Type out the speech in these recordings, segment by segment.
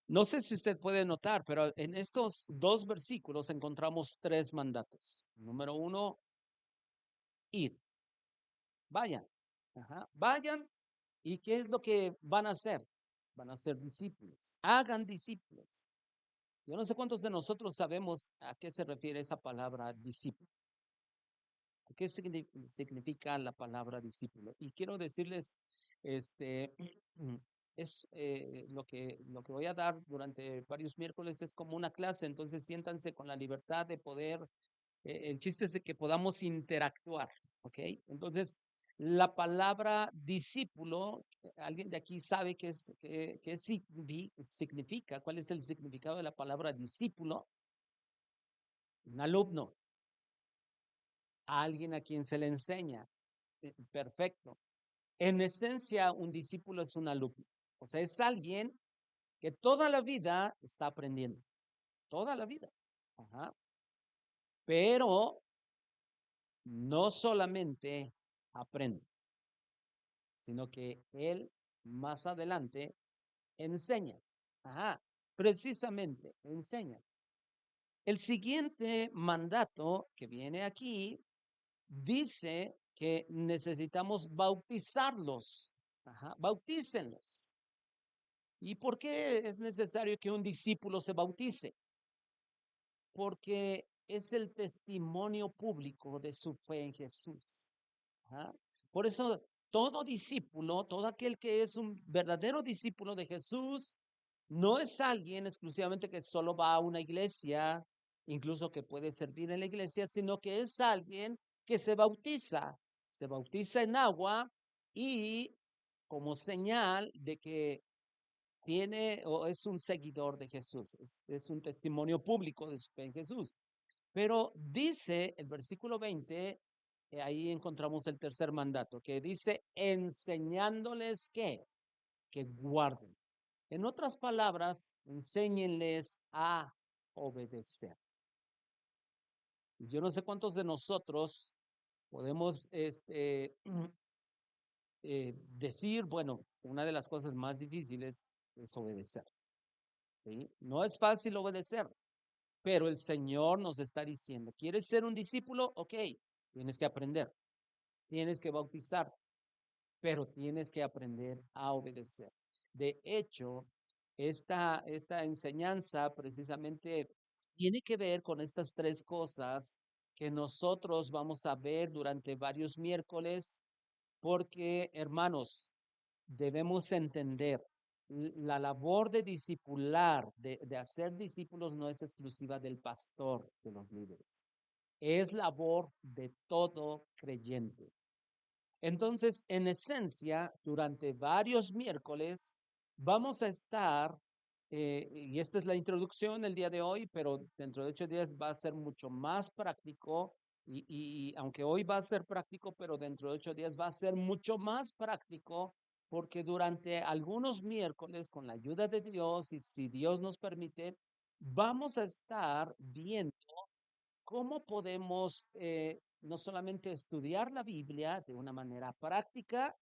No sé si usted puede notar, pero en estos dos versículos encontramos tres mandatos. Número uno, ir, vayan. Ajá, vayan. ¿Y qué es lo que van a hacer? Van a ser discípulos. Hagan discípulos. Yo no sé cuántos de nosotros sabemos a qué se refiere esa palabra discípulo. ¿Qué significa la palabra discípulo? Y quiero decirles, este, es lo que voy a dar durante varios miércoles es como una clase, entonces siéntanse con la libertad de poder, el chiste es de que podamos interactuar, ¿ok? Entonces, la palabra discípulo, ¿alguien de aquí sabe qué significa? ¿Cuál es el significado de la palabra discípulo? Un alumno, alguien a quien se le enseña. Perfecto. En esencia, un discípulo es un alumno. O sea, es alguien que toda la vida está aprendiendo, toda la vida. Ajá. Pero no solamente aprende, sino que él más adelante enseña. Ajá. Precisamente, enseña. El siguiente mandato que viene aquí dice que necesitamos bautizarlos. Ajá. Bautícenlos. ¿Y por qué es necesario que un discípulo se bautice? Porque es el testimonio público de su fe en Jesús. ¿Ah? Por eso, todo discípulo, todo aquel que es un verdadero discípulo de Jesús, no es alguien exclusivamente que solo va a una iglesia, incluso que puede servir en la iglesia, sino que es alguien que se bautiza en agua y como señal de que tiene o es un seguidor de Jesús, es un testimonio público de su fe en Jesús. Pero dice el versículo 20, ahí encontramos el tercer mandato, que dice, enseñándoles que guarden. En otras palabras, enséñenles a obedecer. Yo no sé cuántos de nosotros podemos decir, bueno, una de las cosas más difíciles es obedecer. ¿Sí? No es fácil obedecer. Pero el Señor nos está diciendo, ¿quieres ser un discípulo? Ok, tienes que aprender, tienes que bautizar, pero tienes que aprender a obedecer. De hecho, esta enseñanza precisamente tiene que ver con estas tres cosas que nosotros vamos a ver durante varios miércoles, porque, hermanos, debemos entender, la labor de discipular, de hacer discípulos no es exclusiva del pastor, de los líderes. Es labor de todo creyente. Entonces, en esencia, durante varios miércoles vamos a estar, y esta es la introducción el día de hoy, pero dentro de 8 días va a ser mucho más práctico, y aunque hoy va a ser práctico, pero dentro de 8 días va a ser mucho más práctico, porque durante algunos miércoles, con la ayuda de Dios, y si Dios nos permite, vamos a estar viendo cómo podemos no solamente estudiar la Biblia de una manera práctica,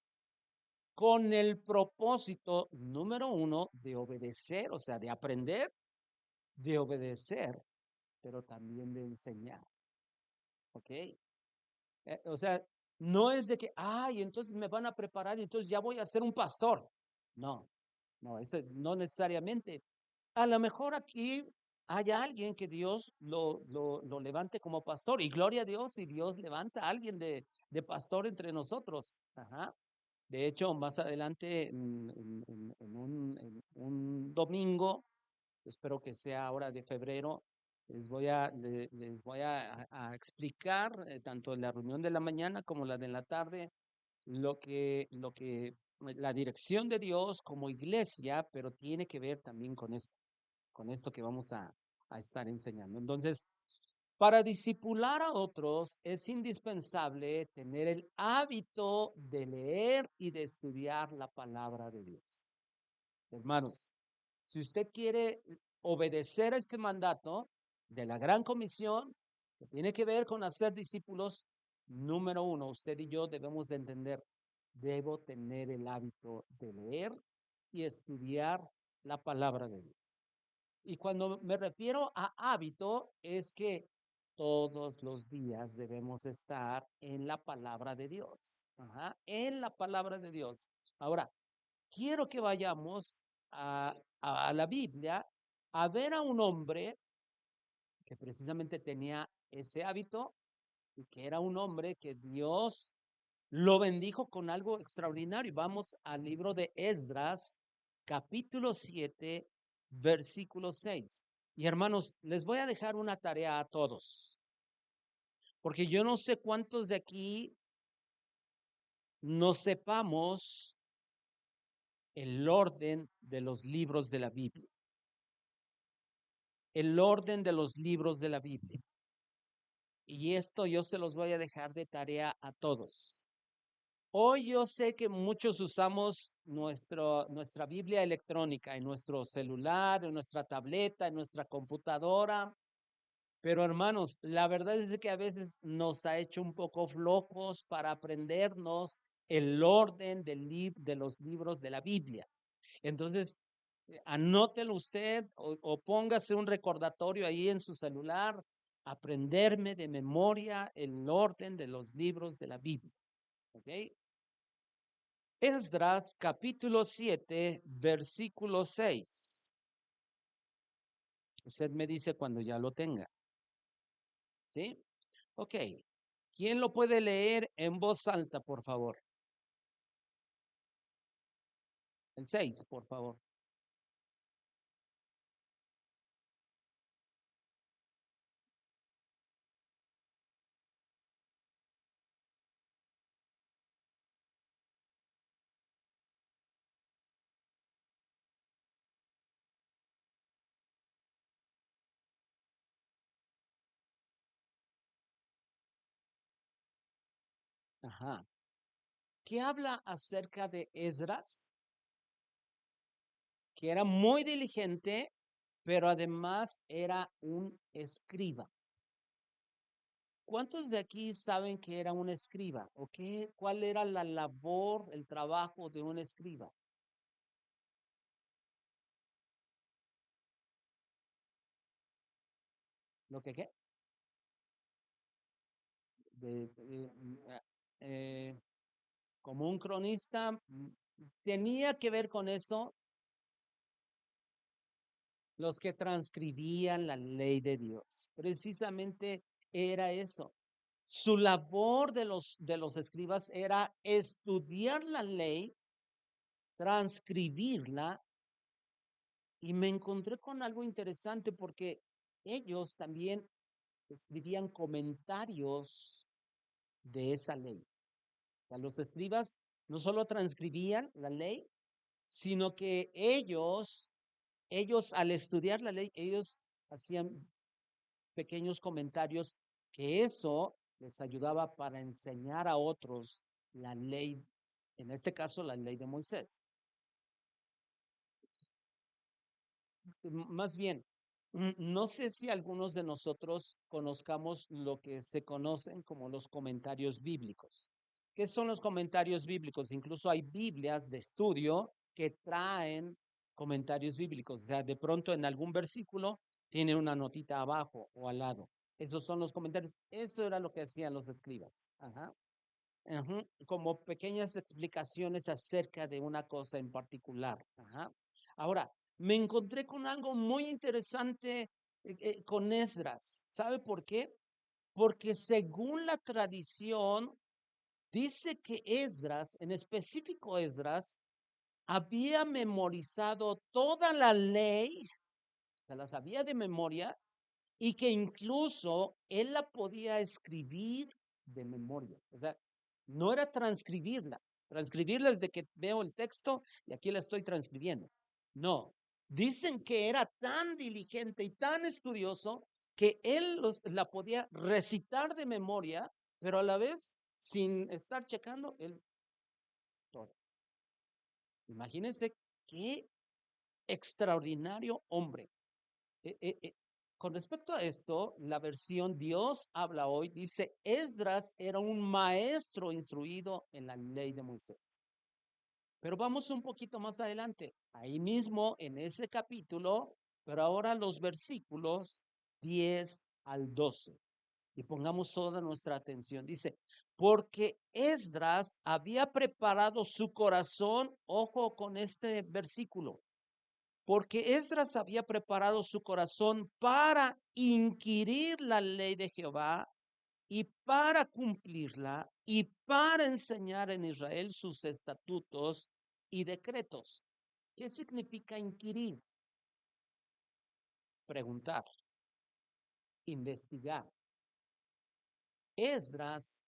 con el propósito número uno de obedecer, o sea, de aprender, de obedecer, pero también de enseñar, ¿ok? O sea, no es de que, ay, entonces me van a preparar y entonces ya voy a ser un pastor. No, no, no necesariamente. A lo mejor aquí hay alguien que Dios lo levante como pastor y gloria a Dios si Dios levanta a alguien de pastor entre nosotros. Ajá. De hecho, más adelante, en un domingo, espero que sea ahora de febrero, les voy a explicar, tanto en la reunión de la mañana como la de la tarde, la dirección de Dios como iglesia, pero tiene que ver también con esto que vamos a estar enseñando. Entonces, para discipular a otros es indispensable tener el hábito de leer y de estudiar la palabra de Dios. Hermanos, si usted quiere obedecer a este mandato de la gran comisión, que tiene que ver con hacer discípulos, número uno, usted y yo debemos de entender, debo tener el hábito de leer y estudiar la palabra de Dios. Y cuando me refiero a hábito, es que todos los días debemos estar en la palabra de Dios. Ajá, en la palabra de Dios. Ahora, quiero que vayamos a la Biblia a ver a un hombre que precisamente tenía ese hábito y que era un hombre que Dios lo bendijo con algo extraordinario. Vamos al libro de Esdras, capítulo 7, versículo 6. Y hermanos, les voy a dejar una tarea a todos, porque yo no sé cuántos de aquí no sepamos el orden de los libros de la Biblia. El orden de los libros de la Biblia. Y esto yo se los voy a dejar de tarea a todos. Hoy yo sé que muchos usamos nuestra Biblia electrónica en nuestro celular, en nuestra tableta, en nuestra computadora, pero hermanos, la verdad es que a veces nos ha hecho un poco flojos para aprendernos el orden de los libros de la Biblia. Entonces, anótelo usted o póngase un recordatorio ahí en su celular, aprenderme de memoria el orden de los libros de la Biblia. ¿Ok? Esdras capítulo 7, versículo 6. Usted me dice cuando ya lo tenga. ¿Sí? Ok. ¿Quién lo puede leer en voz alta, por favor? El 6, por favor. Ajá. ¿Qué habla acerca de Esdras? Que era muy diligente, pero además era un escriba. ¿Cuántos de aquí saben que era un escriba? ¿O qué? ¿Cuál era la labor, el trabajo de un escriba? ¿Lo que qué? Eh, como un cronista, tenía que ver con eso los que transcribían la ley de Dios. Precisamente era eso. Su labor de los escribas era estudiar la ley, transcribirla, y me encontré con algo interesante porque ellos también escribían comentarios de esa ley. O sea, los escribas no solo transcribían la ley, sino que ellos al estudiar la ley, ellos hacían pequeños comentarios que eso les ayudaba para enseñar a otros la ley, en este caso la ley de Moisés. Más bien, no sé si algunos de nosotros conozcamos lo que se conocen como los comentarios bíblicos. ¿Qué son los comentarios bíblicos? Incluso hay Biblias de estudio que traen comentarios bíblicos. O sea, de pronto en algún versículo tiene una notita abajo o al lado. Esos son los comentarios. Eso era lo que hacían los escribas. Ajá. Ajá. Como pequeñas explicaciones acerca de una cosa en particular. Ajá. Ahora, me encontré con algo muy interesante con Esdras. ¿Sabe por qué? Porque según la tradición, dice que Esdras, en específico Esdras, había memorizado toda la ley, se la sabía de memoria, y que incluso él la podía escribir de memoria. O sea, no era transcribirla. Transcribirla es de que veo el texto y aquí la estoy transcribiendo. No, dicen que era tan diligente y tan estudioso que él la podía recitar de memoria, pero a la vez, sin estar checando, él todo. Imagínense qué extraordinario hombre. Eh, eh, eh, con respecto a esto, la versión Dios habla hoy dice, Esdras era un maestro instruido en la ley de Moisés. Pero vamos un poquito más adelante, ahí mismo en ese capítulo, pero ahora los versículos 10 al 12. Y pongamos toda nuestra atención. Dice, porque Esdras había preparado su corazón, ojo con este versículo, porque Esdras había preparado su corazón para inquirir la ley de Jehová y para cumplirla y para enseñar en Israel sus estatutos y decretos. ¿Qué significa inquirir? Preguntar, investigar. Esdras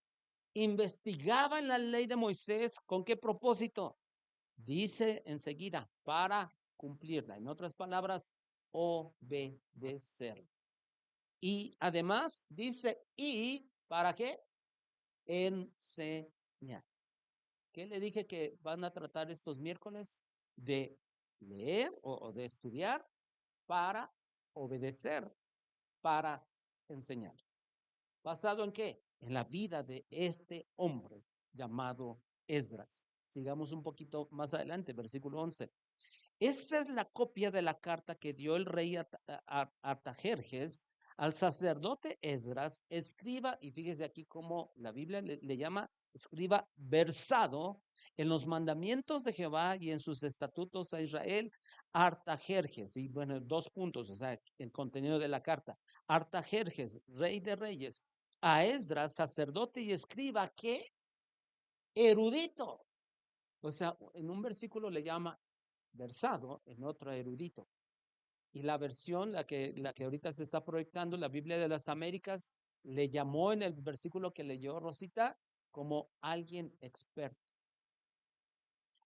investigaba en la ley de Moisés. ¿Con qué propósito? Dice enseguida, para cumplirla. En otras palabras, obedecer. Y además dice, ¿y para qué? Enseñar. ¿Qué le dije que van a tratar estos miércoles? De leer o de estudiar para obedecer, para enseñar. ¿Basado en qué? En la vida de este hombre llamado Esdras. Sigamos un poquito más adelante, versículo 11. Esta es la copia de la carta que dio el rey Artajerjes al sacerdote Esdras, escriba, y fíjese aquí cómo la Biblia le llama escriba versado en los mandamientos de Jehová y en sus estatutos a Israel, Artajerjes, y bueno, 2 puntos, o sea, el contenido de la carta. Artajerjes, rey de reyes, a Esdras, sacerdote y escriba, ¿qué? Erudito. O sea, en un versículo le llama versado, en otro erudito. Y la versión, la que ahorita se está proyectando, la Biblia de las Américas, le llamó en el versículo que leyó Rosita como alguien experto.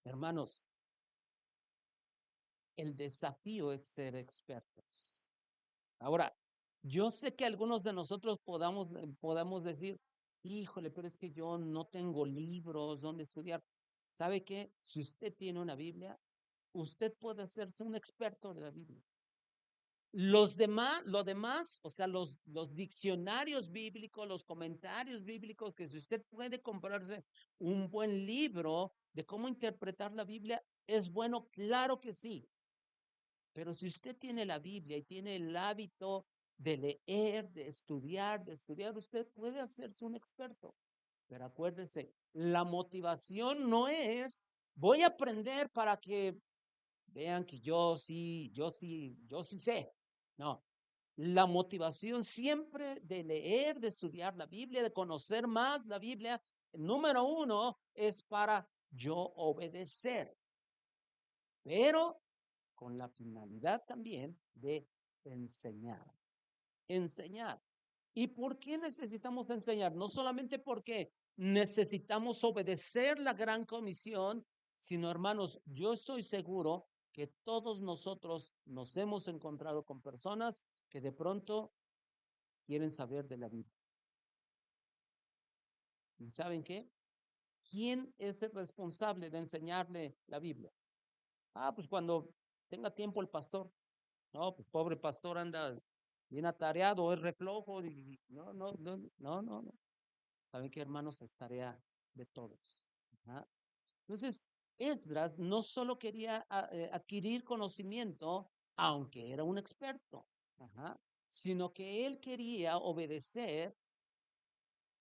Hermanos, el desafío es ser expertos. Ahora, yo sé que algunos de nosotros podamos decir, híjole, pero es que yo no tengo libros donde estudiar. ¿Sabe qué? Si usted tiene una Biblia, usted puede hacerse un experto de la Biblia. Lo demás, o sea, los diccionarios bíblicos, los comentarios bíblicos, que si usted puede comprarse un buen libro de cómo interpretar la Biblia, es bueno, claro que sí. Pero si usted tiene la Biblia y tiene el hábito de leer, de estudiar, usted puede hacerse un experto. Pero acuérdese, la motivación no es, voy a aprender para que vean que yo sí sé. No, la motivación siempre de leer, de estudiar la Biblia, de conocer más la Biblia, número uno, es para yo obedecer, pero con la finalidad también de enseñar. Enseñar. ¿Y por qué necesitamos enseñar? No solamente porque necesitamos obedecer la gran comisión, sino, hermanos, yo estoy seguro que todos nosotros nos hemos encontrado con personas que de pronto quieren saber de la Biblia. ¿Y saben qué? ¿Quién es el responsable de enseñarle la Biblia? Ah, pues cuando tenga tiempo el pastor. No, pues pobre pastor anda bien atareado, es reflojo. No. ¿Saben qué, hermanos? Es tarea de todos. Ajá. Entonces, Esdras no solo quería adquirir conocimiento, aunque era un experto, ajá, sino que él quería obedecer,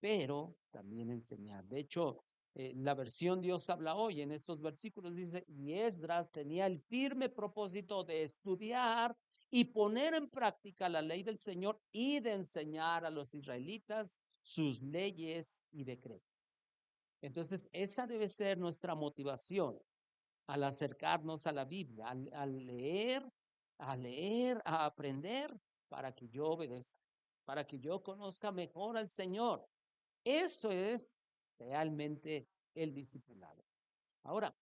pero también enseñar. De hecho, la versión Dios habla hoy en estos versículos dice, y Esdras tenía el firme propósito de estudiar y poner en práctica la ley del Señor y de enseñar a los israelitas sus leyes y decretos. Entonces, esa debe ser nuestra motivación al acercarnos a la Biblia, a leer, a aprender, para que yo obedezca, para que yo conozca mejor al Señor. Eso es realmente el discipulado. Ahora,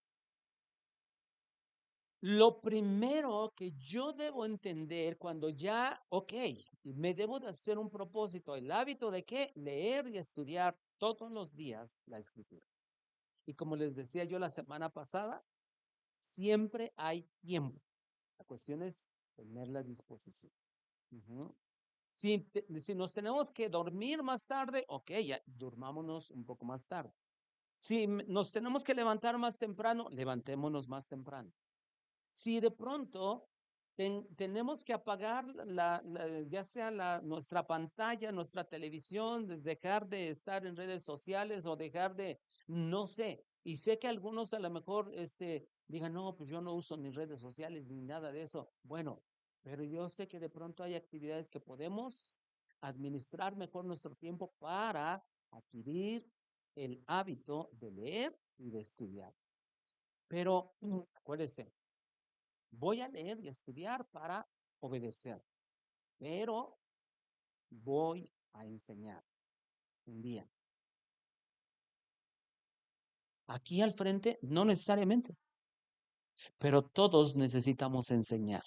lo primero que yo debo entender cuando ya, ok, me debo de hacer un propósito, el hábito de qué, leer y estudiar todos los días la Escritura. Y como les decía yo la semana pasada, siempre hay tiempo. La cuestión es tener la disposición. Ujú. Si nos tenemos que dormir más tarde, ok, ya durmámonos un poco más tarde. Si nos tenemos que levantar más temprano, levantémonos más temprano. Si de pronto tenemos que apagar ya sea nuestra pantalla, nuestra televisión, dejar de estar en redes sociales o dejar de, no sé, y sé que algunos a lo mejor digan, no, pues yo no uso ni redes sociales ni nada de eso. Bueno, pero yo sé que de pronto hay actividades que podemos administrar mejor nuestro tiempo para adquirir el hábito de leer y de estudiar. Pero acuérdense, voy a leer y estudiar para obedecer, pero voy a enseñar un día. Aquí al frente, no necesariamente, pero todos necesitamos enseñar,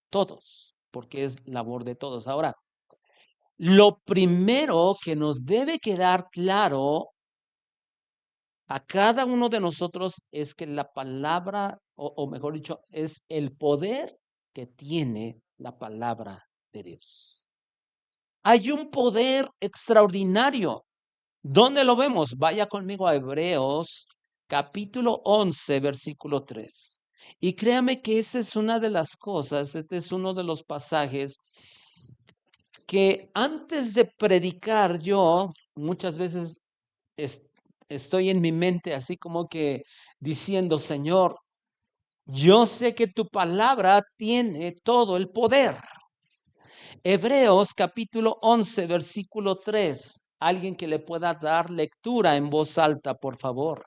todos, porque es labor de todos. Ahora, lo primero que nos debe quedar claro a cada uno de nosotros es que la palabra, o mejor dicho, es el poder que tiene la palabra de Dios. Hay un poder extraordinario. ¿Dónde lo vemos? Vaya conmigo a Hebreos capítulo 11, versículo 3. Y créame que esta es una de las cosas, este es uno de los pasajes que antes de predicar yo muchas veces estoy en mi mente así como que diciendo, Señor, yo sé que tu palabra tiene todo el poder. Hebreos capítulo 11, versículo 3. Alguien que le pueda dar lectura en voz alta, por favor.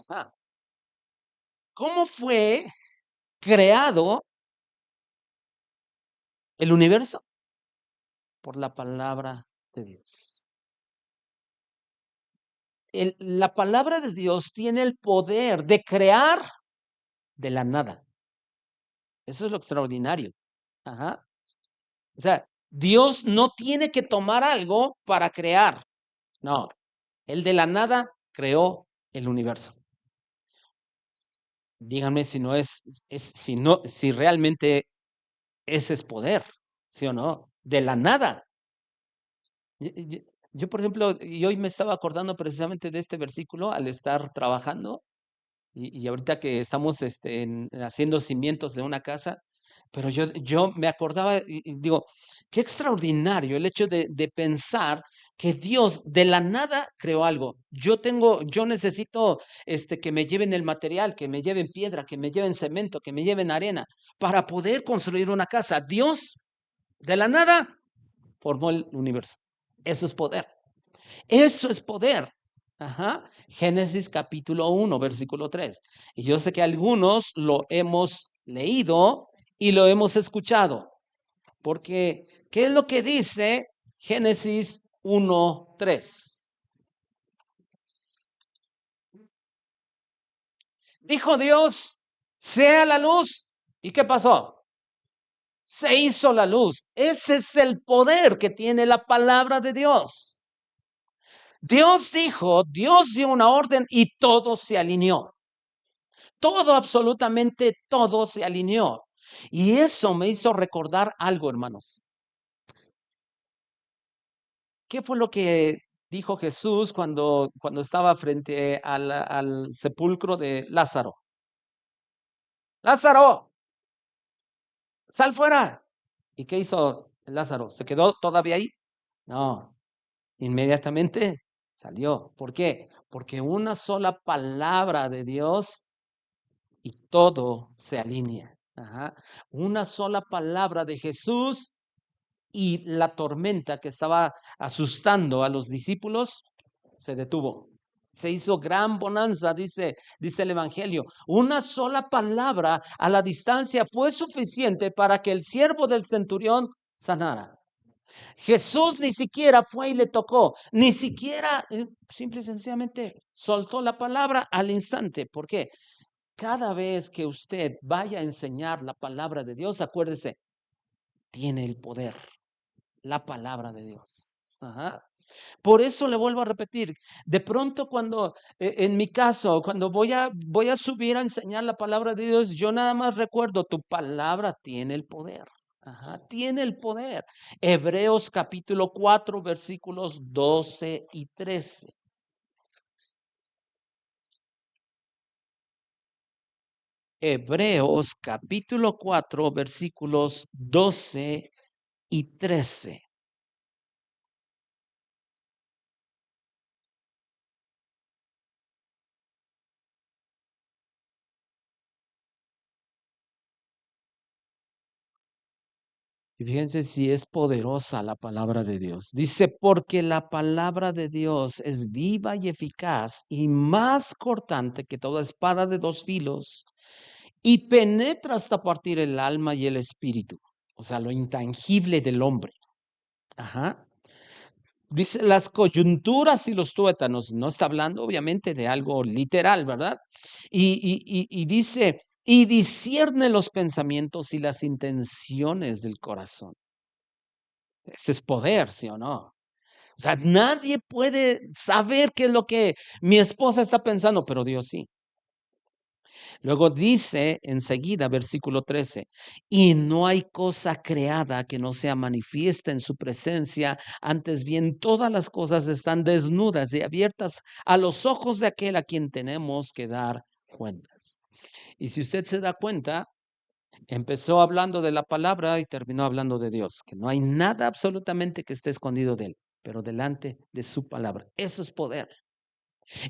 Ajá. ¿Cómo fue creado el universo? Por la palabra de Dios. La palabra de Dios tiene el poder de crear de la nada. Eso es lo extraordinario. Ajá. O sea, Dios no tiene que tomar algo para crear. No, Él de la nada creó el universo. Díganme si no si realmente ese es poder, ¿sí o no? De la nada. Yo, por ejemplo, y hoy me estaba acordando precisamente de este versículo al estar trabajando. Y ahorita que estamos haciendo cimientos de una casa, pero yo me acordaba y digo, qué extraordinario el hecho de pensar que Dios de la nada creó algo. Yo necesito que me lleven el material, que me lleven piedra, que me lleven cemento, que me lleven arena, para poder construir una casa. Dios de la nada formó el universo. Eso es poder. Eso es poder. Ajá. Génesis capítulo 1, versículo 3. Y yo sé que algunos lo hemos leído y lo hemos escuchado. Porque, ¿qué es lo que dice Génesis 1, 3? Dijo Dios, sea la luz. ¿Y qué pasó? Se hizo la luz. Ese es el poder que tiene la palabra de Dios. Dios dijo, Dios dio una orden y todo se alineó. Todo, absolutamente todo se alineó. Y eso me hizo recordar algo, hermanos. ¿Qué fue lo que dijo Jesús cuando estaba frente al sepulcro de Lázaro? Lázaro, sal fuera. ¿Y qué hizo Lázaro? ¿Se quedó todavía ahí? No, inmediatamente salió. ¿Por qué? Porque una sola palabra de Dios y todo se alinea. Ajá. Una sola palabra de Jesús y la tormenta que estaba asustando a los discípulos se detuvo. Se hizo gran bonanza, dice el Evangelio. Una sola palabra a la distancia fue suficiente para que el siervo del centurión sanara. Jesús ni siquiera fue y le tocó, ni siquiera, simple y sencillamente soltó la palabra al instante. ¿Por qué? Cada vez que usted vaya a enseñar la palabra de Dios, acuérdese, tiene el poder, la palabra de Dios. Ajá. Por eso le vuelvo a repetir, de pronto cuando, en mi caso, cuando voy a subir a enseñar la palabra de Dios, yo nada más recuerdo, tu palabra tiene el poder. Ajá, tiene el poder. Hebreos capítulo 4, versículos 12 y 13. Hebreos capítulo 4, versículos 12 y 13. Y fíjense si es poderosa la palabra de Dios. Dice, porque la palabra de Dios es viva y eficaz y más cortante que toda espada de dos filos y penetra hasta partir el alma y el espíritu, o sea, lo intangible del hombre. Ajá. Dice las coyunturas y los tuétanos, no está hablando obviamente de algo literal, ¿verdad? Y dice, y discierne los pensamientos y las intenciones del corazón. Ese es poder, ¿sí o no? O sea, nadie puede saber qué es lo que mi esposa está pensando, pero Dios sí. Luego dice enseguida, versículo 13, y no hay cosa creada que no sea manifiesta en su presencia, antes bien todas las cosas están desnudas y abiertas a los ojos de aquel a quien tenemos que dar cuentas. Y si usted se da cuenta, empezó hablando de la palabra y terminó hablando de Dios, que no hay nada absolutamente que esté escondido de él, pero delante de su palabra. Eso es poder.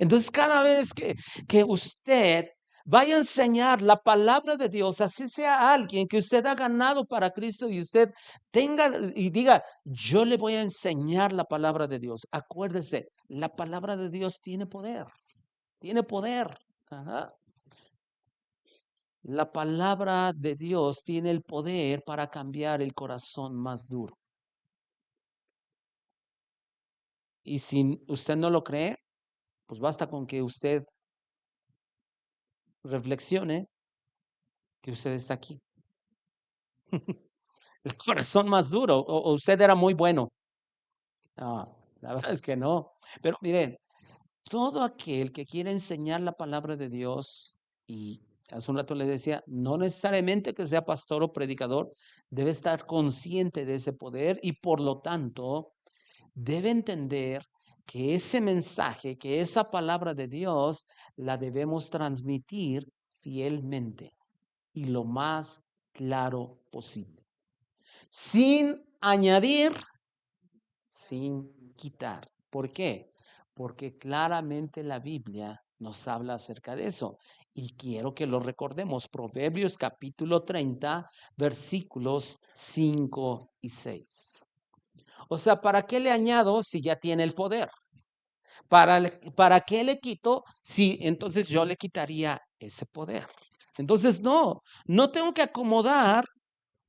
Entonces, cada vez que usted vaya a enseñar la palabra de Dios, así sea alguien que usted ha ganado para Cristo y usted tenga y diga, yo le voy a enseñar la palabra de Dios. Acuérdese, la palabra de Dios tiene poder, tiene poder. Ajá. La palabra de Dios tiene el poder para cambiar el corazón más duro. Y si usted no lo cree, pues basta con que usted reflexione que usted está aquí. El corazón más duro, o usted era muy bueno. No, la verdad es que no. Pero miren, todo aquel que quiere enseñar la palabra de Dios, y hace un rato le decía, no necesariamente que sea pastor o predicador, debe estar consciente de ese poder y por lo tanto debe entender que ese mensaje, que esa palabra de Dios, la debemos transmitir fielmente y lo más claro posible, sin añadir, sin quitar. ¿Por qué? Porque claramente la Biblia nos habla acerca de eso. Y quiero que lo recordemos. Proverbios capítulo 30, versículos 5 y 6. O sea, ¿para qué le añado si ya tiene el poder? ¿Para qué le quito si entonces yo le quitaría ese poder? Entonces, no tengo que acomodar,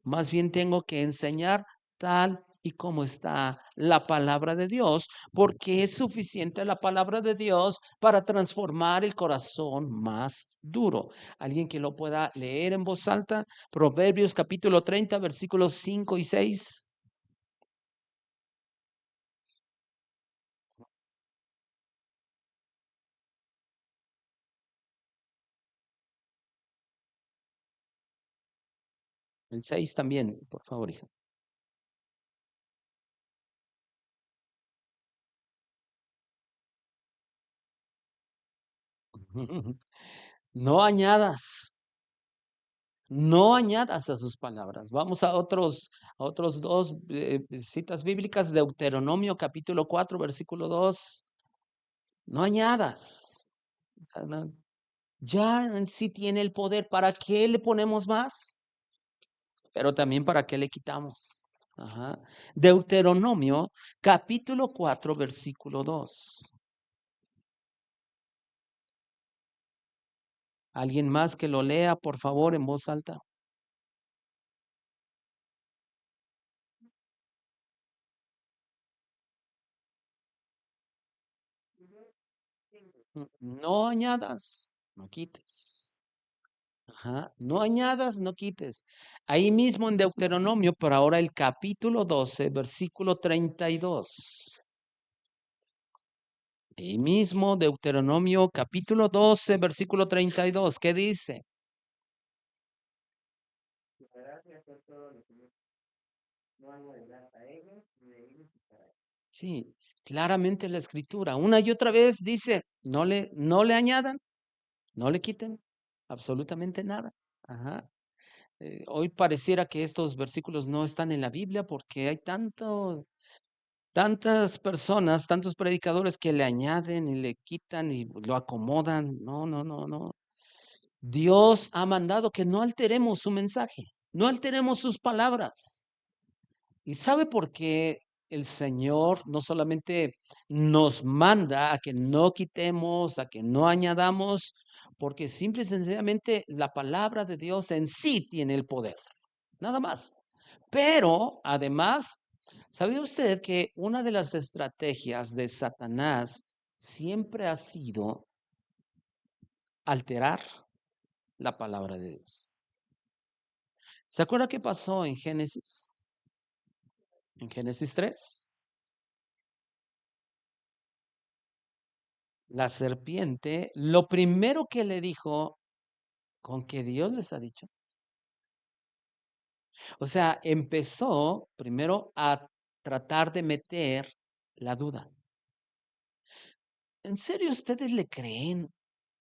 más bien tengo que enseñar tal y como está la palabra de Dios, porque es suficiente la palabra de Dios para transformar el corazón más duro. Alguien que lo pueda leer en voz alta, Proverbios capítulo 30, versículos 5 y 6. El 6 también, por favor, hija. No añadas, no añadas a sus palabras. Vamos a otros dos citas bíblicas, Deuteronomio capítulo 4, versículo 2. No añadas. Ya en sí tiene el poder. ¿Para qué le ponemos más? Pero también para qué le quitamos. Ajá. Deuteronomio capítulo 4, versículo 2. ¿Alguien más que lo lea, por favor, en voz alta? No añadas, no quites. Ajá. No añadas, no quites. Ahí mismo en Deuteronomio, pero ahora el capítulo 12, versículo 32. Ahí mismo, Deuteronomio capítulo 12, versículo 32, ¿qué dice? Sí, claramente la escritura, una y otra vez dice, no le añadan, no le quiten absolutamente nada. Ajá. Hoy pareciera que estos versículos no están en la Biblia porque hay tantas personas, tantos predicadores que le añaden y le quitan y lo acomodan. No, no, no, no. Dios ha mandado que no alteremos su mensaje, no alteremos sus palabras. ¿Y sabe por qué el Señor no solamente nos manda a que no quitemos, a que no añadamos? Porque simple y sencillamente la palabra de Dios en sí tiene el poder, nada más. Pero además, ¿sabía usted que una de las estrategias de Satanás siempre ha sido alterar la palabra de Dios? ¿Se acuerda qué pasó en Génesis? En Génesis 3, la serpiente, lo primero que le dijo, con que Dios les ha dicho. O sea, empezó primero a tratar de meter la duda. ¿En serio ustedes le creen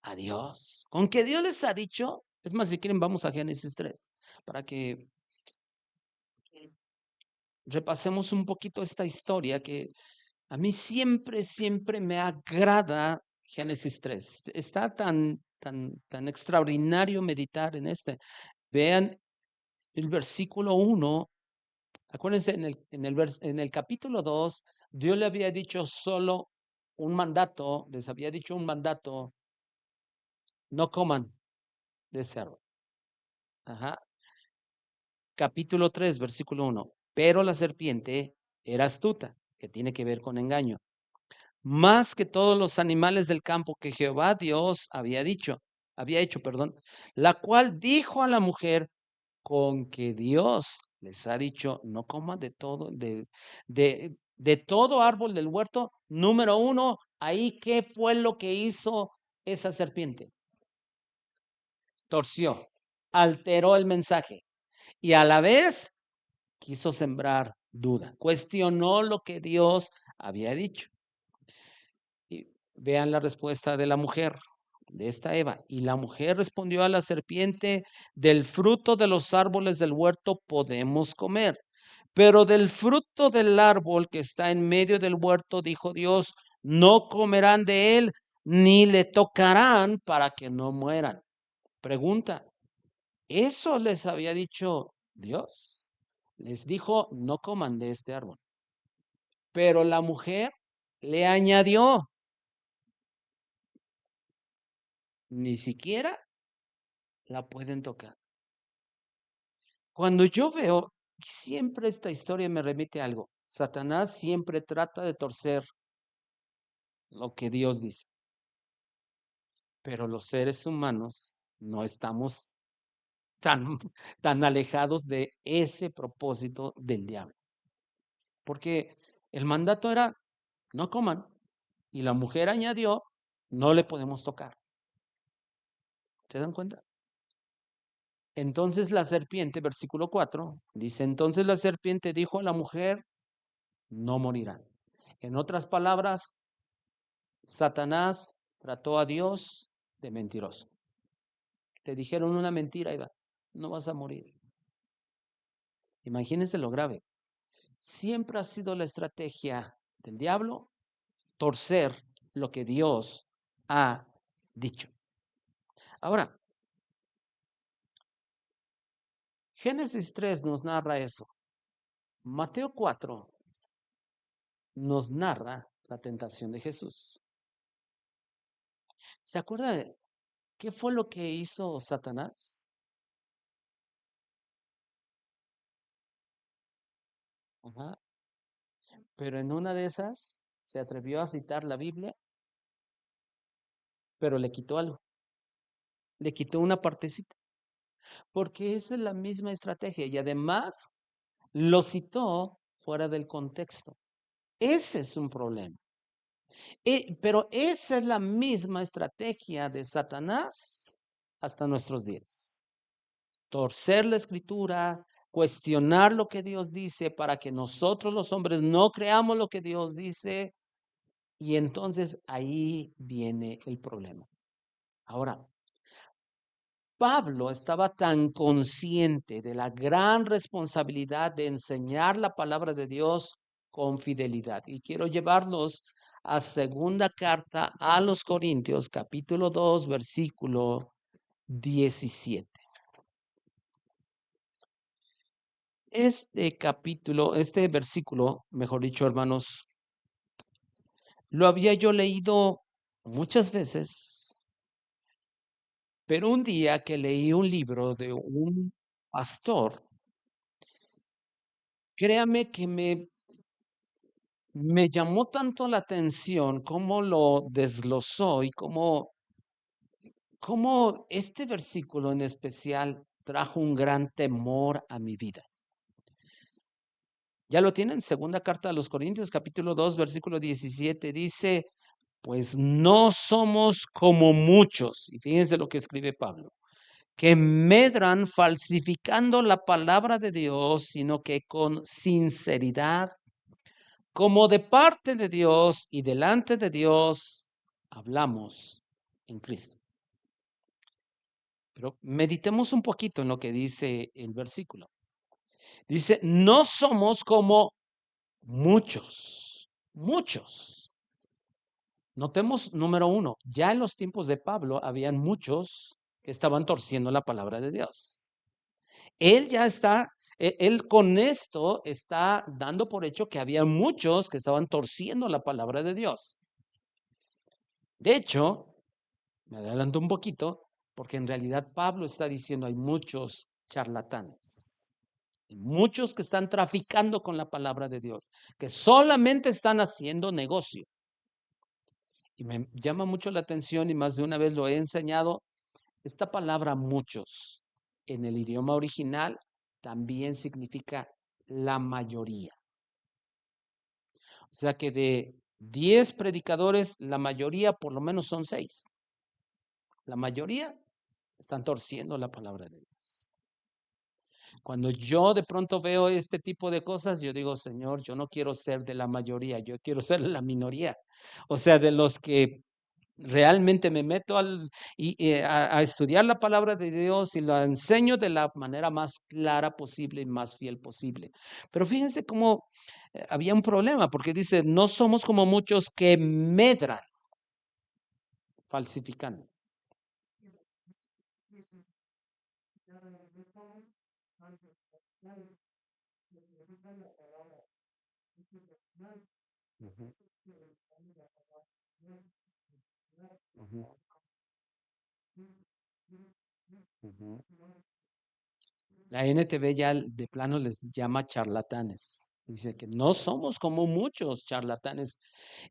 a Dios? ¿Con que Dios les ha dicho? Es más, si quieren, vamos a Génesis 3 para que repasemos un poquito esta historia que a mí siempre, siempre me agrada Génesis 3. Está tan extraordinario meditar en este. Vean el versículo 1. Acuérdense, en el capítulo 2, Dios le había dicho solo un mandato, les había dicho un mandato, no coman de ese árbol. Ajá. Capítulo 3, versículo 1. Pero la serpiente era astuta, que tiene que ver con engaño, más que todos los animales del campo que Jehová Dios había hecho, perdón, la cual dijo a la mujer, con que Dios les ha dicho, no coman de todo árbol del huerto. Número uno, ahí, ¿qué fue lo que hizo esa serpiente? Torció, alteró el mensaje y a la vez quiso sembrar duda, cuestionó lo que Dios había dicho. Y vean la respuesta de la mujer, de esta Eva. Y la mujer respondió a la serpiente, del fruto de los árboles del huerto podemos comer, pero del fruto del árbol que está en medio del huerto, dijo Dios, no comerán de él, ni le tocarán para que no mueran. Pregunta, ¿eso les había dicho Dios? Les dijo, no coman de este árbol. Pero la mujer le añadió, ni siquiera la pueden tocar. Cuando yo veo, siempre esta historia me remite a algo. Satanás siempre trata de torcer lo que Dios dice, pero los seres humanos no estamos tan, tan alejados de ese propósito del diablo. Porque el mandato era, no coman, y la mujer añadió, no le podemos tocar. ¿Se dan cuenta? Entonces la serpiente, versículo 4, dice, entonces la serpiente dijo a la mujer, no morirán. En otras palabras, Satanás trató a Dios de mentiroso. Te dijeron una mentira, Iván, no vas a morir. Imagínense lo grave. Siempre ha sido la estrategia del diablo torcer lo que Dios ha dicho. Ahora, Génesis 3 nos narra eso. Mateo 4 nos narra la tentación de Jesús. ¿Se acuerda de qué fue lo que hizo Satanás? Ajá. Pero en una de esas se atrevió a citar la Biblia, pero le quitó algo. Le quitó una partecita, porque esa es la misma estrategia y además lo citó fuera del contexto. Ese es un problema. Pero esa es la misma estrategia de Satanás hasta nuestros días. Torcer la escritura, cuestionar lo que Dios dice para que nosotros los hombres no creamos lo que Dios dice. Y entonces ahí viene el problema. Ahora, Pablo estaba tan consciente de la gran responsabilidad de enseñar la palabra de Dios con fidelidad. Y quiero llevarlos a segunda carta a los Corintios, capítulo 2, versículo 17. Este versículo, mejor dicho, hermanos, lo había yo leído muchas veces, pero un día que leí un libro de un pastor, créame que me llamó tanto la atención cómo lo desglosó y cómo este versículo en especial trajo un gran temor a mi vida. Ya lo tienen, segunda carta a los Corintios, capítulo 2, versículo 17, dice, pues no somos como muchos, y fíjense lo que escribe Pablo, que medran falsificando la palabra de Dios, sino que con sinceridad, como de parte de Dios y delante de Dios, hablamos en Cristo. Pero meditemos un poquito en lo que dice el versículo. Dice, no somos como muchos. Notemos, número uno, ya en los tiempos de Pablo habían muchos que estaban torciendo la palabra de Dios. Él ya está, él con esto está dando por hecho que había muchos que estaban torciendo la palabra de Dios. De hecho, me adelanto un poquito, porque en realidad Pablo está diciendo hay muchos charlatanes, muchos que están traficando con la palabra de Dios, que solamente están haciendo negocio. Y me llama mucho la atención y más de una vez lo he enseñado, esta palabra muchos en el idioma original también significa la mayoría. O sea que de 10 predicadores, la mayoría por lo menos son 6. La mayoría están torciendo la palabra de Dios. Cuando yo de pronto veo este tipo de cosas, yo digo, Señor, yo no quiero ser de la mayoría, yo quiero ser de la minoría. O sea, de los que realmente me meto a estudiar la palabra de Dios y la enseño de la manera más clara posible y más fiel posible. Pero fíjense cómo había un problema, porque dice, no somos como muchos que medran falsificando. Ujú, ujú, ujú. La NTV ya de plano les llama charlatanes. Dice que no somos como muchos charlatanes.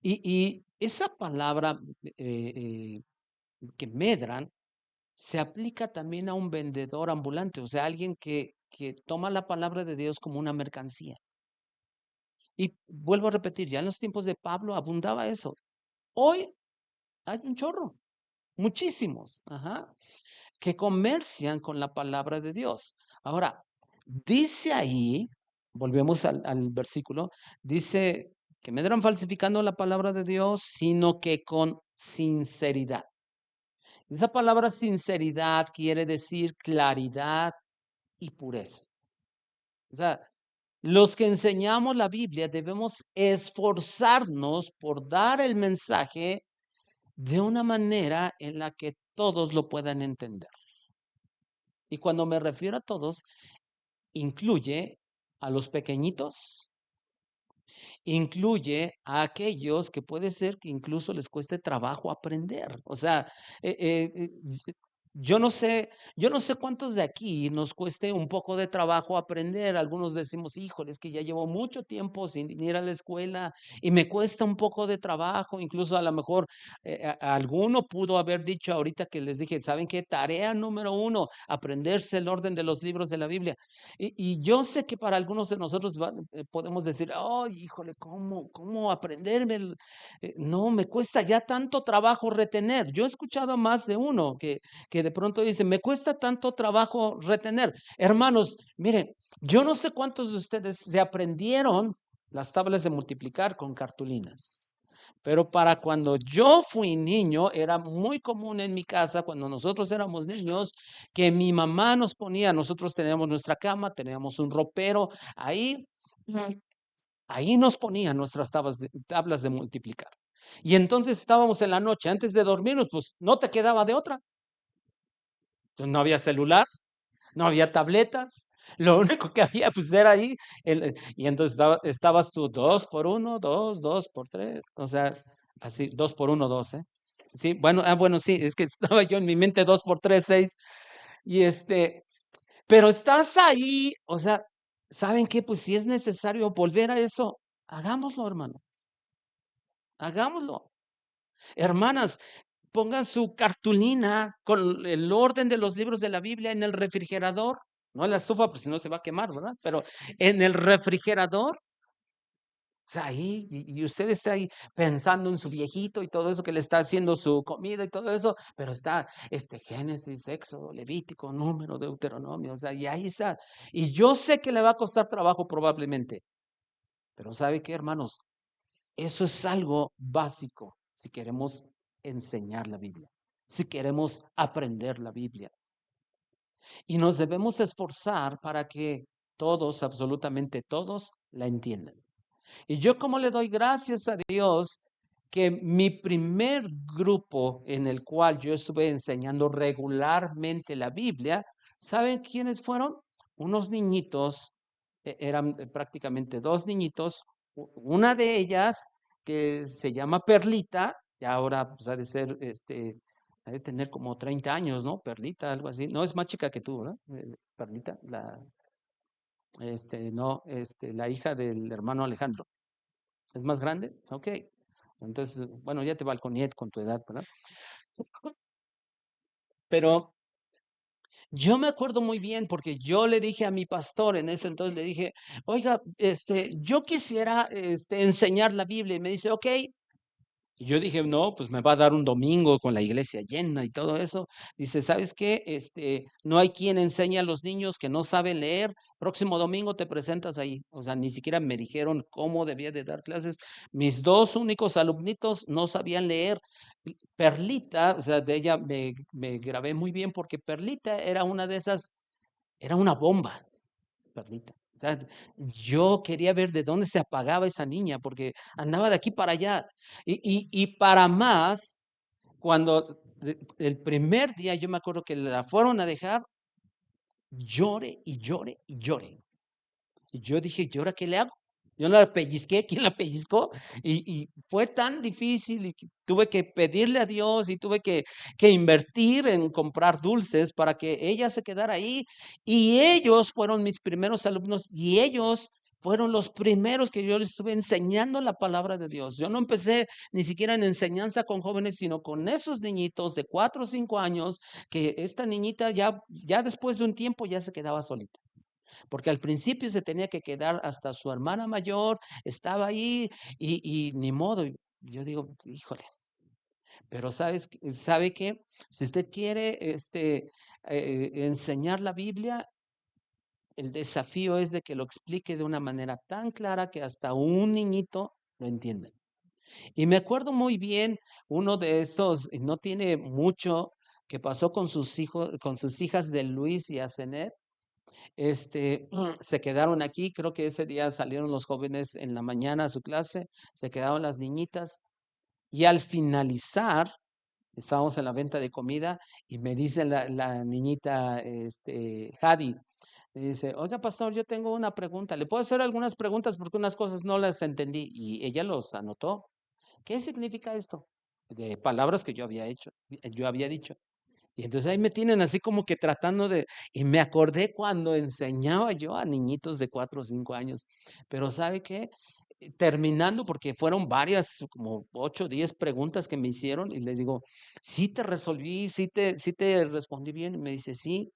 Y esa palabra que medran se aplica también a un vendedor ambulante, o sea, alguien que toma la palabra de Dios como una mercancía. Y vuelvo a repetir, ya en los tiempos de Pablo abundaba eso. Hoy hay un chorro, muchísimos, que comercian con la palabra de Dios. Ahora, dice ahí, volvemos al versículo, dice que medran falsificando la palabra de Dios, sino que con sinceridad. Esa palabra sinceridad quiere decir claridad y pureza. O sea, los que enseñamos la Biblia debemos esforzarnos por dar el mensaje de una manera en la que todos lo puedan entender. Y cuando me refiero a todos, incluye a los pequeñitos, incluye a aquellos que puede ser que incluso les cueste trabajo aprender. O sea, yo no sé cuántos de aquí nos cueste un poco de trabajo aprender. Algunos decimos, híjole, es que ya llevo mucho tiempo sin ir a la escuela y me cuesta un poco de trabajo. Incluso a lo mejor alguno pudo haber dicho ahorita que les dije, ¿saben qué? Tarea número uno, aprenderse el orden de los libros de la Biblia. Y yo sé que para algunos de nosotros podemos decir, oh, híjole, ¿cómo aprenderme? No, me cuesta ya tanto trabajo retener. Yo he escuchado a más de uno que de pronto dicen, me cuesta tanto trabajo retener. Hermanos, miren, yo no sé cuántos de ustedes se aprendieron las tablas de multiplicar con cartulinas. Pero para cuando yo fui niño, era muy común en mi casa, cuando nosotros éramos niños, que mi mamá nos ponía, nosotros teníamos nuestra cama, teníamos un ropero, ahí, ahí nos ponían nuestras tablas de multiplicar. Y entonces estábamos en la noche, antes de dormirnos, pues no te quedaba de otra. Entonces, no había celular, no había tabletas, lo único que había pues era ahí, y entonces estabas tú 2 por 1, 2 por 3, o sea, así, 2 por 1, 2, ¿eh? Sí, bueno, bueno, sí, es que estaba yo en mi mente 2 por 3, 6, y pero estás ahí, o sea, ¿saben qué? Pues si es necesario volver a eso, hagámoslo, hermano, hagámoslo. Hermanas, pongan su cartulina con el orden de los libros de la Biblia en el refrigerador, no en la estufa, pues si no se va a quemar, ¿verdad? Pero en el refrigerador, o sea, ahí, y usted está ahí pensando en su viejito y todo eso que le está haciendo su comida y todo eso, pero está Génesis, Éxodo, Levítico, Número, Deuteronomio, o sea, y ahí está. Y yo sé que le va a costar trabajo probablemente, pero ¿sabe qué, hermanos? Eso es algo básico si queremos enseñar la Biblia, si queremos aprender la Biblia. Y nos debemos esforzar para que todos, absolutamente todos, la entiendan. Y yo como le doy gracias a Dios que mi primer grupo en el cual yo estuve enseñando regularmente la Biblia, ¿saben quiénes fueron? Unos niñitos, eran prácticamente dos niñitos, una de ellas que se llama Perlita, y ahora pues, ha de ser, ha de tener como 30 años, ¿no? Perlita, algo así. No, es más chica que tú, ¿verdad? Perlita, no, la hija del hermano Alejandro. ¿Es más grande? Ok. Entonces, bueno, ya te balconié con tu edad, ¿verdad? Pero yo me acuerdo muy bien porque yo le dije a mi pastor en ese entonces, le dije, oiga, yo quisiera enseñar la Biblia. Y me dice, ok. Y yo dije, no, pues me va a dar un domingo con la iglesia llena y todo eso. Dice, ¿sabes qué? No hay quien enseñe a los niños que no saben leer. Próximo domingo te presentas ahí. O sea, ni siquiera me dijeron cómo debía de dar clases. Mis dos únicos alumnitos no sabían leer. Perlita, o sea, de ella me grabé muy bien porque Perlita era una de esas, era una bomba. Perlita. O sea, yo quería ver de dónde se apagaba esa niña, porque andaba de aquí para allá. Y para más, cuando el primer día yo me acuerdo que la fueron a dejar, llore y llore y llore. Y yo dije, ¿y ahora qué le hago? Yo no la pellizqué, ¿quién la pellizcó? Y fue tan difícil y tuve que pedirle a Dios y tuve que invertir en comprar dulces para que ella se quedara ahí. Y ellos fueron mis primeros alumnos y ellos fueron los primeros que yo les estuve enseñando la palabra de Dios. Yo no empecé ni siquiera en enseñanza con jóvenes, sino con esos niñitos de 4 o 5 años, que esta niñita ya después de un tiempo ya se quedaba solita porque al principio se tenía que quedar hasta su hermana mayor, estaba ahí y ni modo. Yo digo, híjole, pero ¿sabe qué? Si usted quiere enseñar la Biblia, el desafío es de que lo explique de una manera tan clara que hasta un niñito lo entienda. Y me acuerdo muy bien uno de estos, no tiene mucho, que pasó con sus hijos, con sus hijas de Luis y Asenet. Se quedaron aquí, creo que ese día salieron los jóvenes en la mañana a su clase, se quedaron las niñitas y al finalizar, estábamos en la venta de comida y me dice la niñita, Jadi, me dice, oiga, pastor, yo tengo una pregunta, ¿le puedo hacer algunas preguntas porque unas cosas no las entendí? Y ella los anotó. ¿Qué significa esto? De palabras que yo había dicho. Y entonces ahí me tienen así como que tratando de, y me acordé cuando enseñaba yo a niñitos de 4 o 5 años, pero ¿sabe qué? Terminando, porque fueron varias, como 8 o 10 preguntas que me hicieron y les digo, sí te resolví, sí te respondí bien. Y me dice, sí,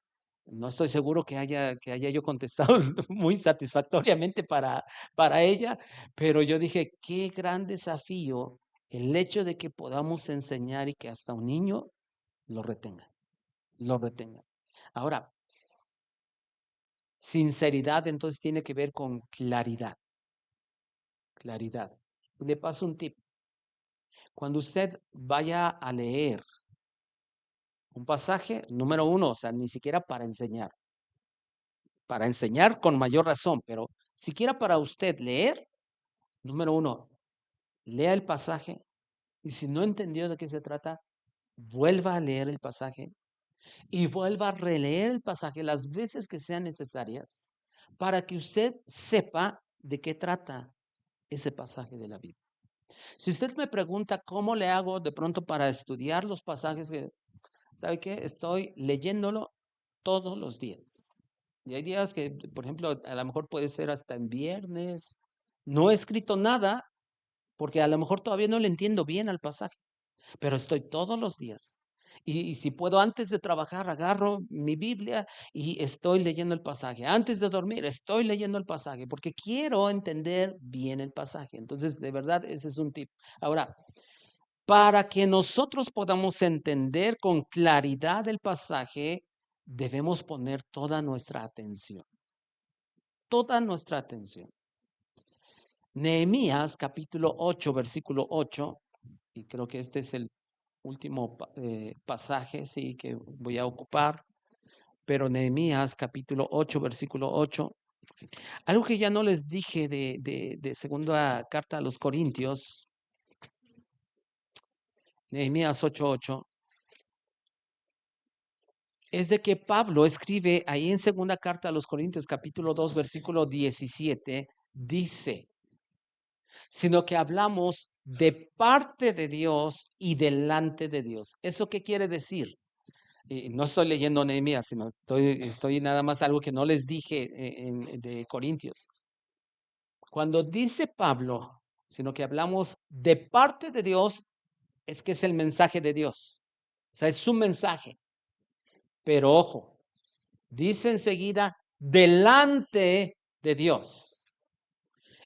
no estoy seguro que haya yo contestado muy satisfactoriamente para ella, pero yo dije, qué gran desafío el hecho de que podamos enseñar y que hasta un niño lo retenga, lo retenga. Ahora, sinceridad entonces tiene que ver con claridad, claridad. Le paso un tip. Cuando usted vaya a leer un pasaje, número uno, o sea, ni siquiera para enseñar con mayor razón, pero siquiera para usted leer, número uno, lea el pasaje y si no entendió de qué se trata, vuelva a leer el pasaje y vuelva a releer el pasaje las veces que sean necesarias para que usted sepa de qué trata ese pasaje de la Biblia. Si usted me pregunta cómo le hago de pronto para estudiar los pasajes, ¿sabe qué? Estoy leyéndolo todos los días. Y hay días que, por ejemplo, a lo mejor puede ser hasta en viernes. No he escrito nada porque a lo mejor todavía no le entiendo bien al pasaje, pero estoy todos los días. Y si puedo, antes de trabajar, agarro mi Biblia y estoy leyendo el pasaje. Antes de dormir, estoy leyendo el pasaje porque quiero entender bien el pasaje. Entonces, de verdad, ese es un tip. Ahora, para que nosotros podamos entender con claridad el pasaje, debemos poner toda nuestra atención. Nehemías capítulo 8, versículo 8, y creo que este es el último pasaje, sí, que voy a ocupar, pero Nehemías capítulo 8, versículo 8, algo que ya no les dije de segunda carta a los Corintios, Nehemías 8, 8, es de que Pablo escribe ahí en segunda carta a los Corintios capítulo 2 versículo 17, dice, sino que hablamos de parte de Dios y delante de Dios. ¿Eso qué quiere decir? No estoy leyendo Nehemías, sino estoy nada más algo que no les dije de Corintios. Cuando dice Pablo, sino que hablamos de parte de Dios, es que es el mensaje de Dios. O sea, es su mensaje. Pero ojo, dice enseguida, delante de Dios.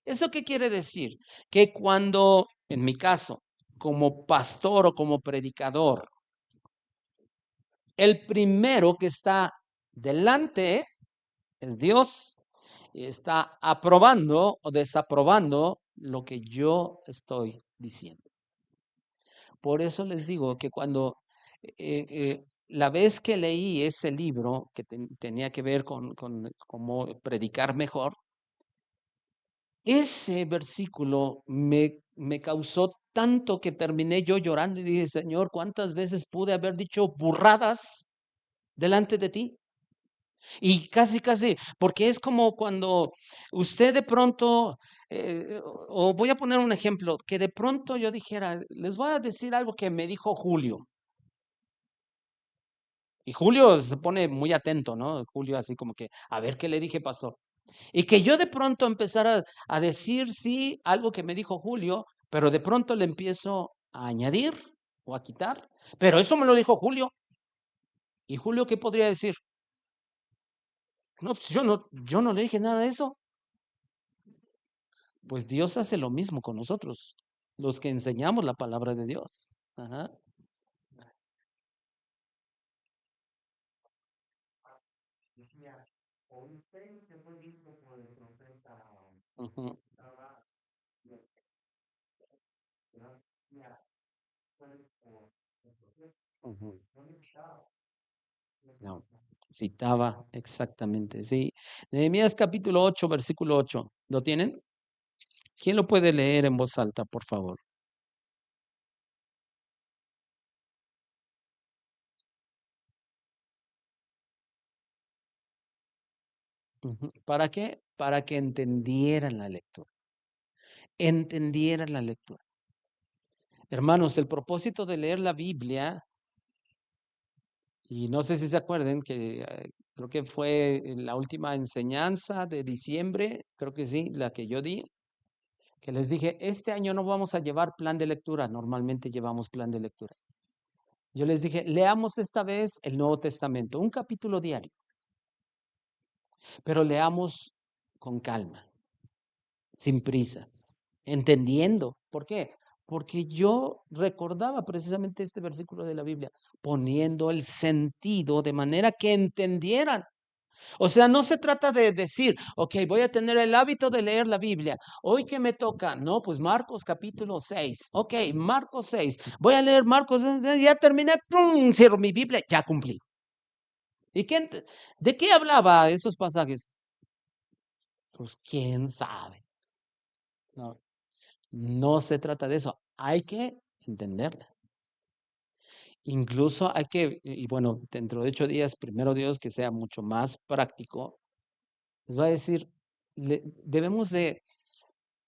¿Eso qué quiere decir? Que cuando, en mi caso, como pastor o como predicador, el primero que está delante es Dios y está aprobando o desaprobando lo que yo estoy diciendo. Por eso les digo que cuando la vez que leí ese libro que tenía que ver con cómo predicar mejor, ese versículo me causó tanto que terminé yo llorando y dije, Señor, ¿cuántas veces pude haber dicho burradas delante de ti? Y casi, porque es como cuando usted de pronto, o voy a poner un ejemplo, que de pronto yo dijera, les voy a decir algo que me dijo Julio. Y Julio se pone muy atento, ¿no? Julio así como que, a ver qué le dije, pastor. Y que yo de pronto empezara a decir, sí, algo que me dijo Julio, pero de pronto le empiezo a añadir o a quitar. Pero eso me lo dijo Julio. ¿Y Julio qué podría decir? No, pues yo no le dije nada de eso. Pues Dios hace lo mismo con nosotros, los que enseñamos la palabra de Dios. Ajá. Ujú, ujú. No, citaba exactamente, sí. Nehemías capítulo 8, versículo 8. ¿Lo tienen? ¿Quién lo puede leer en voz alta, por favor? Ujú. ¿Para qué? Para que entendieran la lectura. Entendieran la lectura. Hermanos, el propósito de leer la Biblia, Y no sé si se acuerden que creo que fue la última enseñanza de diciembre, creo que sí, la que yo di, que les dije, este año no vamos a llevar plan de lectura, normalmente llevamos plan de lectura. Yo les dije, leamos esta vez el Nuevo Testamento, un capítulo diario, pero leamos con calma, sin prisas, entendiendo. ¿Por qué? Porque yo recordaba precisamente este versículo de la Biblia, poniendo el sentido de manera que entendieran. O sea, no se trata de decir, ok, voy a tener el hábito de leer la Biblia. Hoy que me toca, no, pues Marcos capítulo 6. Ok, Marcos 6. Voy a leer Marcos, ya terminé, ¡pum! Cierro mi Biblia, ya cumplí. ¿Y de qué hablaba esos pasajes? Pues quién sabe. No, no se trata de eso. Hay que entenderla. Incluso hay que, y bueno, dentro de 8 días, primero Dios, que sea mucho más práctico, les va a decir, debemos de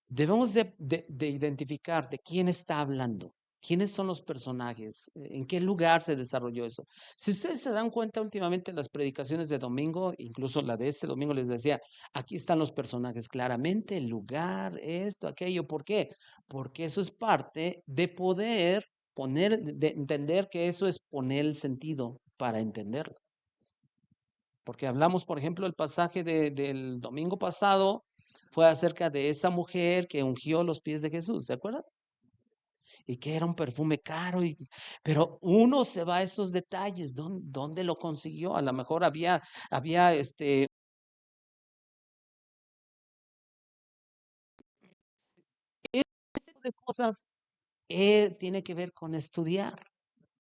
identificar de quién está hablando, quiénes son los personajes, en qué lugar se desarrolló eso. Si ustedes se dan cuenta últimamente en las predicaciones de domingo, incluso la de este domingo les decía, aquí están los personajes claramente, el lugar, esto, aquello. ¿Por qué? Porque eso es parte de poder poner, de entender que eso es poner el sentido para entenderlo. Porque hablamos, por ejemplo, el pasaje del domingo pasado fue acerca de esa mujer que ungió los pies de Jesús, ¿se acuerdan? Y que era un perfume caro, pero uno se va a esos detalles, ¿dónde lo consiguió? A lo mejor había ese tipo de cosas, tiene que ver con estudiar.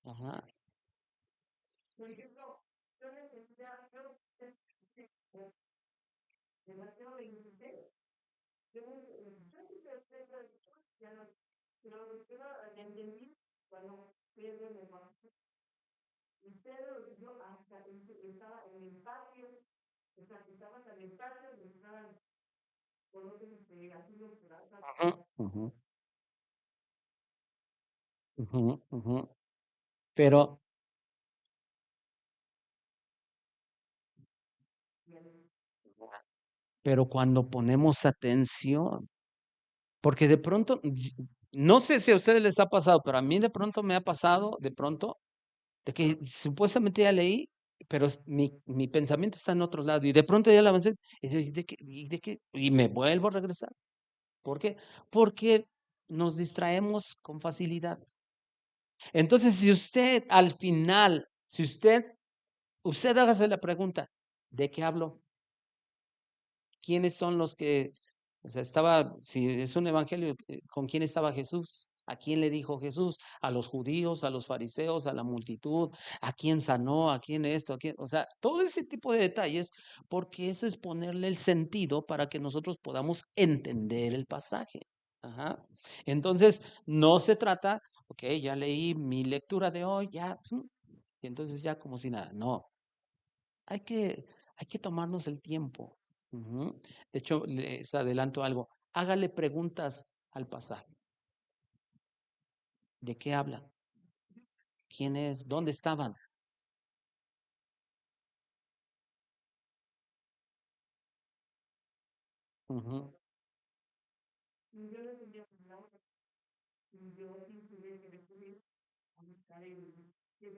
Ajá. Por ejemplo, yo necesitaba, de Mateo 26, pero yo entendí cuando Pedro me conoció. Y Pedro yo hasta estaba en el patio, o sea, que estaban en el patio, estaban con otros haciendo plata. Ajá, ujú, ujú, ujú. Pero, pero cuando ponemos atención, porque de pronto, no sé si a ustedes les ha pasado, pero a mí de pronto me ha pasado, de pronto, de que supuestamente ya leí, pero mi pensamiento está en otro lado y de pronto ya la avancé y digo, y me vuelvo a regresar. ¿Por qué? Porque nos distraemos con facilidad. Entonces, si usted al final, si usted hágase la pregunta, ¿de qué hablo? ¿Quiénes son los que, o sea, si es un evangelio, ¿con quién estaba Jesús? ¿A quién le dijo Jesús? ¿A los judíos, a los fariseos, a la multitud? ¿A quién sanó? ¿A quién esto? ¿A quién? O sea, todo ese tipo de detalles, porque eso es ponerle el sentido para que nosotros podamos entender el pasaje. Ajá. Entonces, no se trata, ok, ya leí mi lectura de hoy, ya, y entonces ya como si nada. No, hay que, hay que tomarnos el tiempo. Ujú. De hecho, les adelanto algo. Hágale preguntas al pasaje. ¿De qué habla? ¿Quién es? ¿Dónde estaban? Ujú,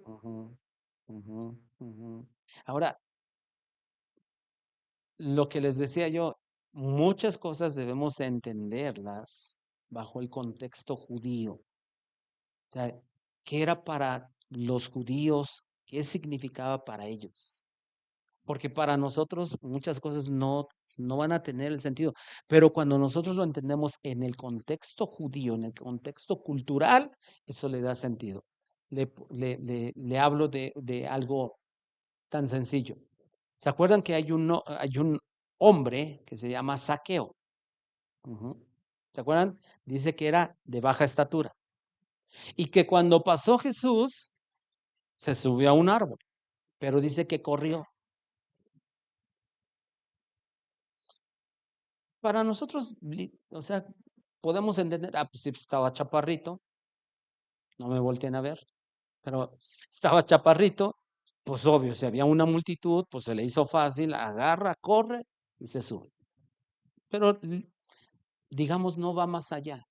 ujú, ujú, ujú. Ahora, lo que les decía yo, muchas cosas debemos entenderlas bajo el contexto judío. O sea, ¿qué era para los judíos? ¿Qué significaba para ellos? Porque para nosotros muchas cosas no van a tener el sentido, pero cuando nosotros lo entendemos en el contexto judío, en el contexto cultural, eso le da sentido. Le hablo de algo tan sencillo. ¿Se acuerdan que hay un hombre que se llama Saqueo? Ujú. ¿Se acuerdan? Dice que era de baja estatura y que cuando pasó Jesús se subió a un árbol, pero dice que corrió. Para nosotros, o sea, podemos entender, pues sí, pues, estaba chaparrito, no me volteen a ver, pero estaba chaparrito Pues obvio, si había una multitud, pues se le hizo fácil, agarra, corre y se sube. Pero digamos, no va más allá.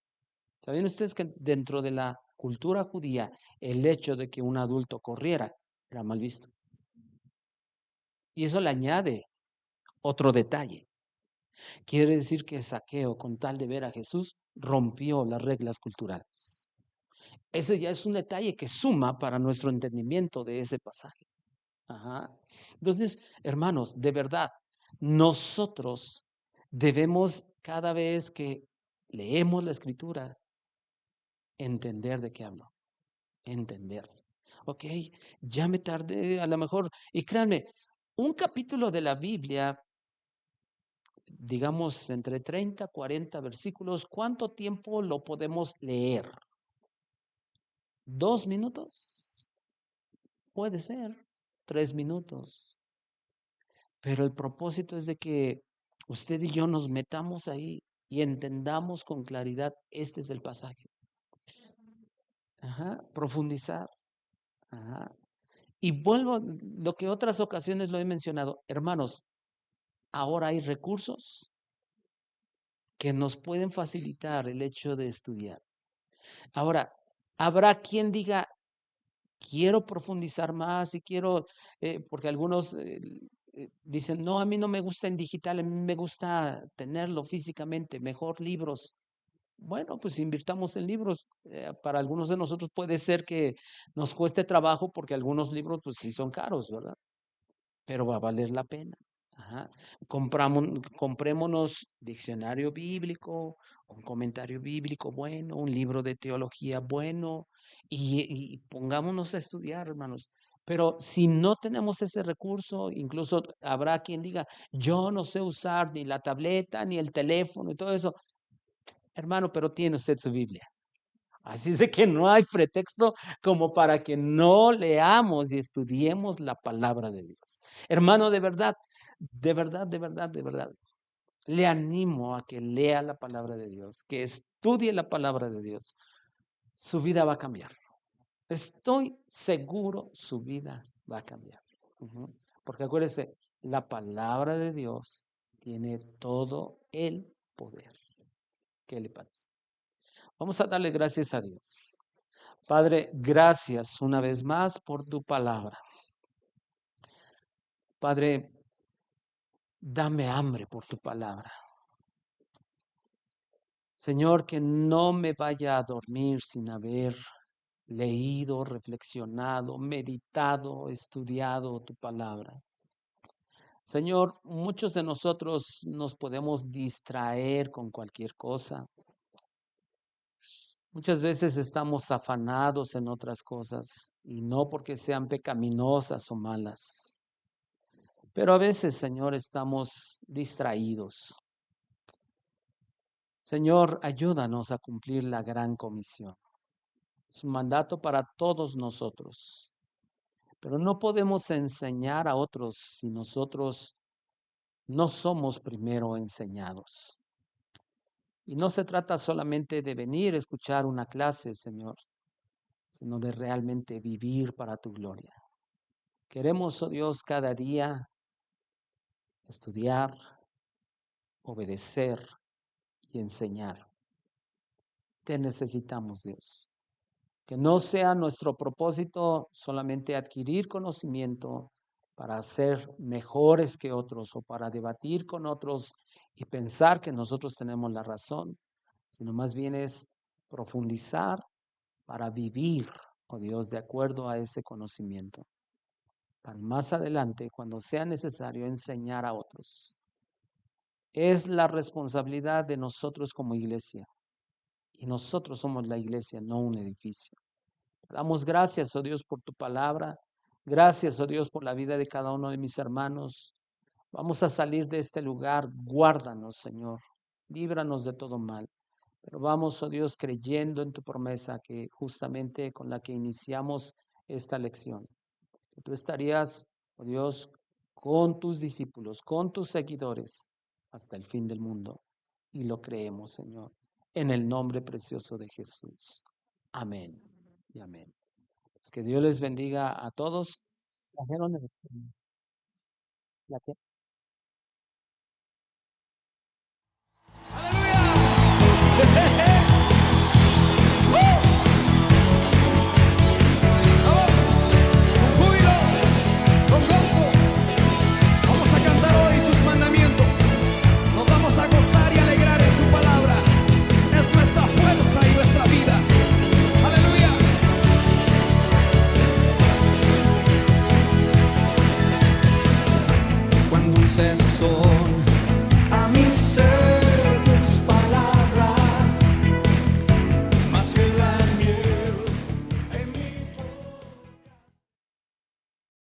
¿Saben ustedes que dentro de la cultura judía el hecho de que un adulto corriera era mal visto? Y eso le añade otro detalle. Quiere decir que Zaqueo, con tal de ver a Jesús, rompió las reglas culturales. Ese ya es un detalle que suma para nuestro entendimiento de ese pasaje. Ajá. Entonces, hermanos, de verdad, nosotros debemos cada vez que leemos la escritura entender de qué hablo, entender. Ok, ya me tardé a lo mejor, y créanme, un capítulo de la Biblia, digamos entre 30, 40 versículos, ¿cuánto tiempo lo podemos leer? ¿2 minutos? Puede ser, 3 minutos. Pero el propósito es de que usted y yo nos metamos ahí y entendamos con claridad, este es el pasaje. Ajá, profundizar. Ajá. Y vuelvo, lo que otras ocasiones lo he mencionado, hermanos, ahora hay recursos que nos pueden facilitar el hecho de estudiar. Ahora, habrá quien diga, quiero profundizar más y quiero, porque algunos dicen, no, a mí no me gusta en digital, a mí me gusta tenerlo físicamente, mejor libros. Bueno, pues invirtamos en libros. Para algunos de nosotros puede ser que nos cueste trabajo porque algunos libros pues sí son caros, ¿verdad? Pero va a valer la pena. Ajá. Comprémonos diccionario bíblico, un comentario bíblico bueno, un libro de teología bueno y pongámonos a estudiar, hermanos. Pero si no tenemos ese recurso, incluso habrá quien diga, yo no sé usar ni la tableta, ni el teléfono y todo eso. Hermano, pero tiene usted su Biblia. Así es de que no hay pretexto como para que no leamos y estudiemos la palabra de Dios. Hermano, de verdad, de verdad, de verdad, de verdad, le animo a que lea la palabra de Dios, que estudie la palabra de Dios. Su vida va a cambiar. Estoy seguro su vida va a cambiar. Porque acuérdese, la palabra de Dios tiene todo el poder. ¿Qué le parece? Vamos a darle gracias a Dios. Padre, gracias una vez más por tu palabra. Padre, dame hambre por tu palabra. Señor, que no me vaya a dormir sin haber leído, reflexionado, meditado, estudiado tu palabra. Señor, muchos de nosotros nos podemos distraer con cualquier cosa. Muchas veces estamos afanados en otras cosas y no porque sean pecaminosas o malas. Pero a veces, Señor, estamos distraídos. Señor, ayúdanos a cumplir la gran comisión. Es un mandato para todos nosotros. Pero no podemos enseñar a otros si nosotros no somos primero enseñados. Y no se trata solamente de venir a escuchar una clase, Señor, sino de realmente vivir para tu gloria. Queremos, oh Dios, cada día estudiar, obedecer y enseñar. Te necesitamos, Dios. Que no sea nuestro propósito solamente adquirir conocimiento para ser mejores que otros o para debatir con otros y pensar que nosotros tenemos la razón, sino más bien es profundizar para vivir, oh Dios, de acuerdo a ese conocimiento. Para más adelante, cuando sea necesario enseñar a otros. Es la responsabilidad de nosotros como iglesia. Y nosotros somos la iglesia, no un edificio. Damos gracias, oh Dios, por tu palabra. Gracias, oh Dios, por la vida de cada uno de mis hermanos. Vamos a salir de este lugar. Guárdanos, Señor. Líbranos de todo mal. Pero vamos, oh Dios, creyendo en tu promesa que justamente con la que iniciamos esta lección. Que tú estarías, oh Dios, con tus discípulos, con tus seguidores hasta el fin del mundo. Y lo creemos, Señor, en el nombre precioso de Jesús. Amén y amén. Pues que Dios les bendiga a todos. Trajeron la que Júbilo, con gozo, vamos a cantar hoy sus mandamientos. Nos vamos a gozar y alegrar en su palabra. Es nuestra fuerza y nuestra vida. Aleluya. Cuando un son